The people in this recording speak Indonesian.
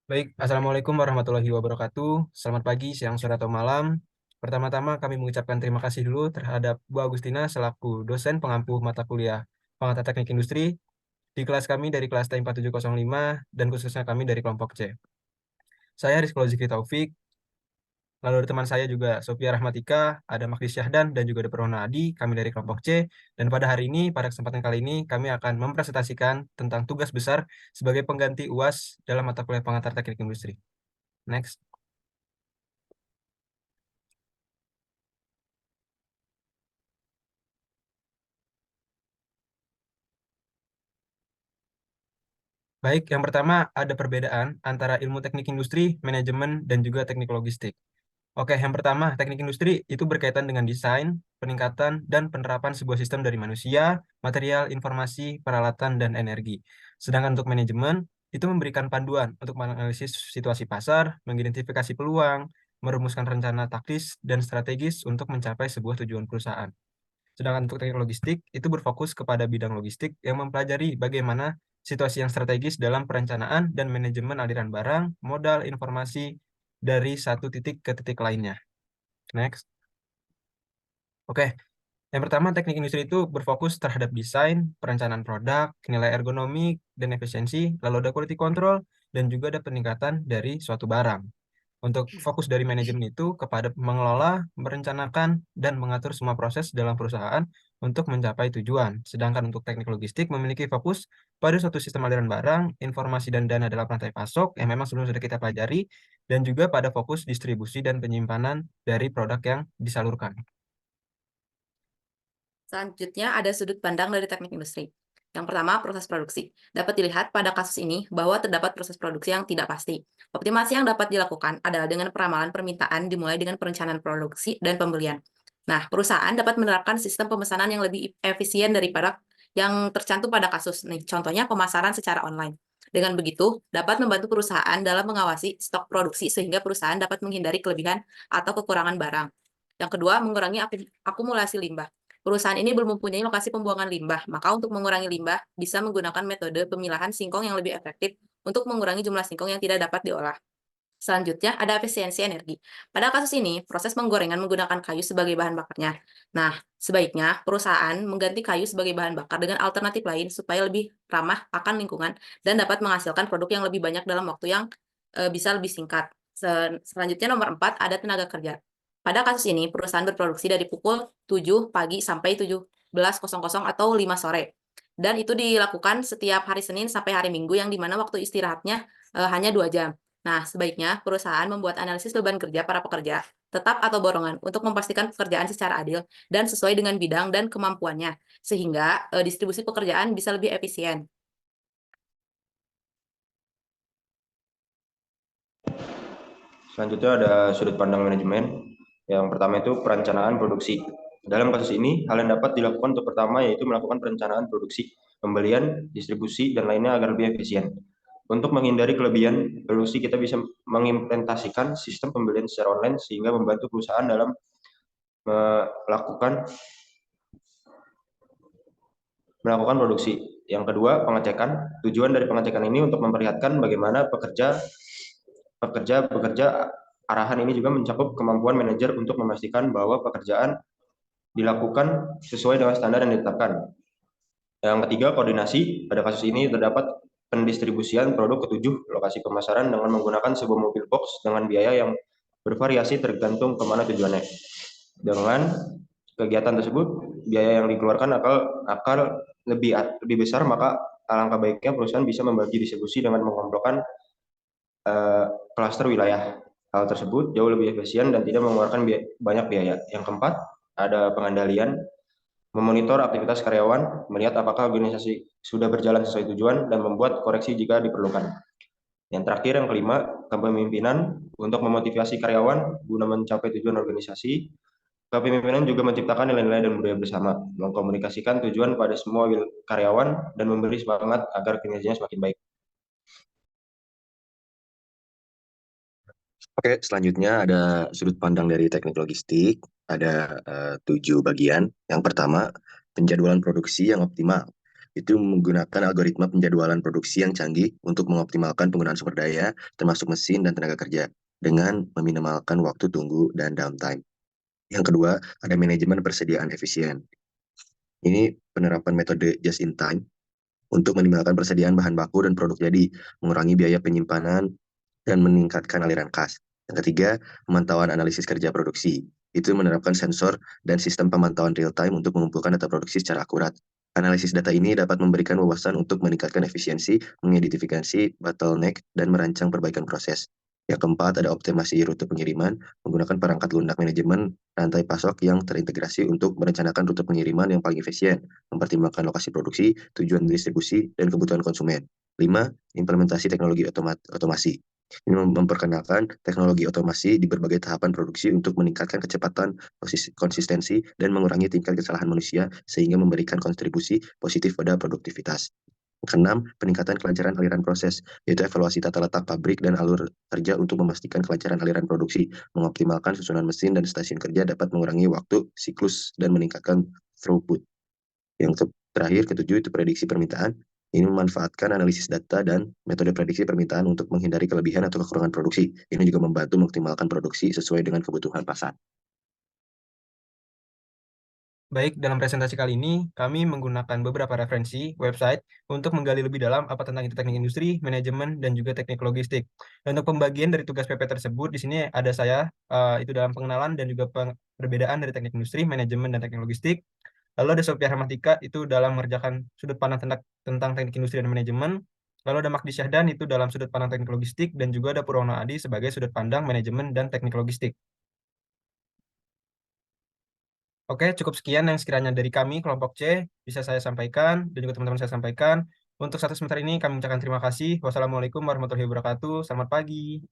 Baik, Assalamualaikum warahmatullahi wabarakatuh. Selamat pagi, siang, sore, atau malam. Pertama-tama kami mengucapkan terima kasih dulu terhadap Bu Agustina selaku dosen pengampu mata kuliah Pengantar Teknik Industri di kelas kami dari kelas T4705 dan khususnya kami dari kelompok C. Saya Rizky Zikri Taufik, lalu ada teman saya juga Sophia Rahmatika, ada Magdi Syahdan, dan juga ada Perwana Adi, kami dari kelompok C. Dan pada hari ini, pada kesempatan kali ini, kami akan mempresentasikan tentang tugas besar sebagai pengganti UAS dalam mata kuliah Pengantar Teknik Industri. Next. Baik, yang pertama ada perbedaan antara ilmu teknik industri, manajemen, dan juga teknik logistik. Oke, yang pertama, teknik industri itu berkaitan dengan desain, peningkatan, dan penerapan sebuah sistem dari manusia, material, informasi, peralatan, dan energi. Sedangkan untuk manajemen, itu memberikan panduan untuk menganalisis situasi pasar, mengidentifikasi peluang, merumuskan rencana taktis dan strategis untuk mencapai sebuah tujuan perusahaan. Sedangkan untuk teknik logistik, itu berfokus kepada bidang logistik yang mempelajari bagaimana situasi yang strategis dalam perencanaan dan manajemen aliran barang, modal, informasi dari satu titik ke titik lainnya. Next. Oke, yang pertama teknik industri itu berfokus terhadap desain, perencanaan produk, nilai ergonomik, dan efisiensi, lalu ada quality control, dan juga ada peningkatan dari suatu barang. Untuk fokus dari manajemen itu kepada mengelola, merencanakan, dan mengatur semua proses dalam perusahaan untuk mencapai tujuan. Sedangkan untuk teknik logistik memiliki fokus pada suatu sistem aliran barang, informasi dan dana dalam rantai pasok yang memang sebelum sudah kita pelajari, dan juga pada fokus distribusi dan penyimpanan dari produk yang disalurkan. Selanjutnya ada sudut pandang dari teknik industri. Yang pertama, proses produksi. Dapat dilihat pada kasus ini bahwa terdapat proses produksi yang tidak pasti. Optimasi yang dapat dilakukan adalah dengan peramalan permintaan dimulai dengan perencanaan produksi dan pembelian. Nah, perusahaan dapat menerapkan sistem pemesanan yang lebih efisien daripada yang tercantum pada kasus. Nih, contohnya pemasaran secara online. Dengan begitu, dapat membantu perusahaan dalam mengawasi stok produksi sehingga perusahaan dapat menghindari kelebihan atau kekurangan barang. Yang kedua, mengurangi akumulasi limbah. Perusahaan ini belum mempunyai lokasi pembuangan limbah, maka untuk mengurangi limbah bisa menggunakan metode pemilahan singkong yang lebih efektif untuk mengurangi jumlah singkong yang tidak dapat diolah. Selanjutnya, ada efisiensi energi. Pada kasus ini, proses penggorengan menggunakan kayu sebagai bahan bakarnya. Nah, sebaiknya perusahaan mengganti kayu sebagai bahan bakar dengan alternatif lain supaya lebih ramah akan lingkungan dan dapat menghasilkan produk yang lebih banyak dalam waktu yang bisa lebih singkat. Selanjutnya, nomor 4, ada tenaga kerja. Pada kasus ini, perusahaan berproduksi dari pukul 7 pagi sampai 17.00 atau 5 sore. Dan itu dilakukan setiap hari Senin sampai hari Minggu yang dimana waktu istirahatnya hanya 2 jam. Nah, sebaiknya perusahaan membuat analisis beban kerja para pekerja, tetap atau borongan, untuk memastikan pekerjaan secara adil dan sesuai dengan bidang dan kemampuannya, sehingga distribusi pekerjaan bisa lebih efisien. Selanjutnya ada sudut pandang manajemen. Yang pertama itu perencanaan produksi. Dalam kasus ini, hal yang dapat dilakukan untuk pertama yaitu melakukan perencanaan produksi, pembelian, distribusi, dan lainnya agar lebih efisien. Untuk menghindari kelebihan produksi, kita bisa mengimplementasikan sistem pembelian secara online sehingga membantu perusahaan dalam melakukan produksi. Yang kedua, pengecekan. Tujuan dari pengecekan ini untuk memperlihatkan bagaimana pekerja bekerja. Arahan ini juga mencakup kemampuan manajer untuk memastikan bahwa pekerjaan dilakukan sesuai dengan standar yang ditetapkan. Yang ketiga, koordinasi. Pada kasus ini terdapat pendistribusian produk ke 7 lokasi pemasaran dengan menggunakan sebuah mobil box dengan biaya yang bervariasi tergantung kemana tujuannya. Dengan kegiatan tersebut, biaya yang dikeluarkan akan lebih besar, maka alangkah baiknya perusahaan bisa membagi distribusi dengan mengompolkan klaster wilayah. Hal tersebut jauh lebih efisien dan tidak mengeluarkan banyak biaya. Yang keempat, ada pengendalian, memonitor aktivitas karyawan, melihat apakah organisasi sudah berjalan sesuai tujuan, dan membuat koreksi jika diperlukan. Yang terakhir, yang kelima, kepemimpinan untuk memotivasi karyawan guna mencapai tujuan organisasi. Kepemimpinan juga menciptakan nilai-nilai dan budaya bersama, mengkomunikasikan tujuan pada semua karyawan, dan memberi semangat agar kinerjanya semakin baik. Oke, selanjutnya ada sudut pandang dari teknik logistik. Ada 7 bagian. Yang pertama, penjadwalan produksi yang optimal. itu menggunakan algoritma penjadwalan produksi yang canggih untuk mengoptimalkan penggunaan sumber daya, termasuk mesin dan tenaga kerja, dengan meminimalkan waktu tunggu dan downtime. Yang kedua, ada manajemen persediaan efisien. Ini penerapan metode just in time untuk meminimalkan persediaan bahan baku dan produk jadi, mengurangi biaya penyimpanan, dan meningkatkan aliran kas. Yang ketiga, pemantauan analisis kerja produksi. Itu menerapkan sensor dan sistem pemantauan real-time untuk mengumpulkan data produksi secara akurat. Analisis data ini dapat memberikan wawasan untuk meningkatkan efisiensi, mengidentifikasi bottleneck, dan merancang perbaikan proses. Yang keempat, ada optimasi rute pengiriman, menggunakan perangkat lunak manajemen rantai pasok yang terintegrasi untuk merencanakan rute pengiriman yang paling efisien, mempertimbangkan lokasi produksi, tujuan distribusi, dan kebutuhan konsumen. 5. Implementasi teknologi otomasi. Ini memperkenalkan teknologi otomasi di berbagai tahapan produksi untuk meningkatkan kecepatan, konsistensi, dan mengurangi tingkat kesalahan manusia sehingga memberikan kontribusi positif pada produktivitas. Keenam, peningkatan kelancaran aliran proses, yaitu evaluasi tata letak pabrik dan alur kerja untuk memastikan kelancaran aliran produksi, mengoptimalkan susunan mesin dan stasiun kerja dapat mengurangi waktu siklus dan meningkatkan throughput. Yang terakhir, ketujuh, itu prediksi permintaan. Ini memanfaatkan analisis data dan metode prediksi permintaan untuk menghindari kelebihan atau kekurangan produksi. Ini juga membantu mengoptimalkan produksi sesuai dengan kebutuhan pasar. Baik, dalam presentasi kali ini, kami menggunakan beberapa referensi website untuk menggali lebih dalam apa tentang itu teknik industri, manajemen, dan juga teknik logistik. Dan untuk pembagian dari tugas PP tersebut, di sini ada saya, itu dalam pengenalan dan juga perbedaan dari teknik industri, manajemen, dan teknik logistik. Lalu ada Sophia Hermatika, itu dalam mengerjakan sudut pandang tentang teknik industri dan manajemen. Lalu ada Magdi Syahdan, itu dalam sudut pandang teknik logistik, dan juga ada Purwono Adi sebagai sudut pandang manajemen dan teknik logistik. Oke, cukup sekian yang sekiranya dari kami, kelompok C, bisa saya sampaikan, dan juga teman-teman saya sampaikan. Untuk satu semester ini, kami ucapkan terima kasih. Wassalamualaikum warahmatullahi wabarakatuh. Selamat pagi.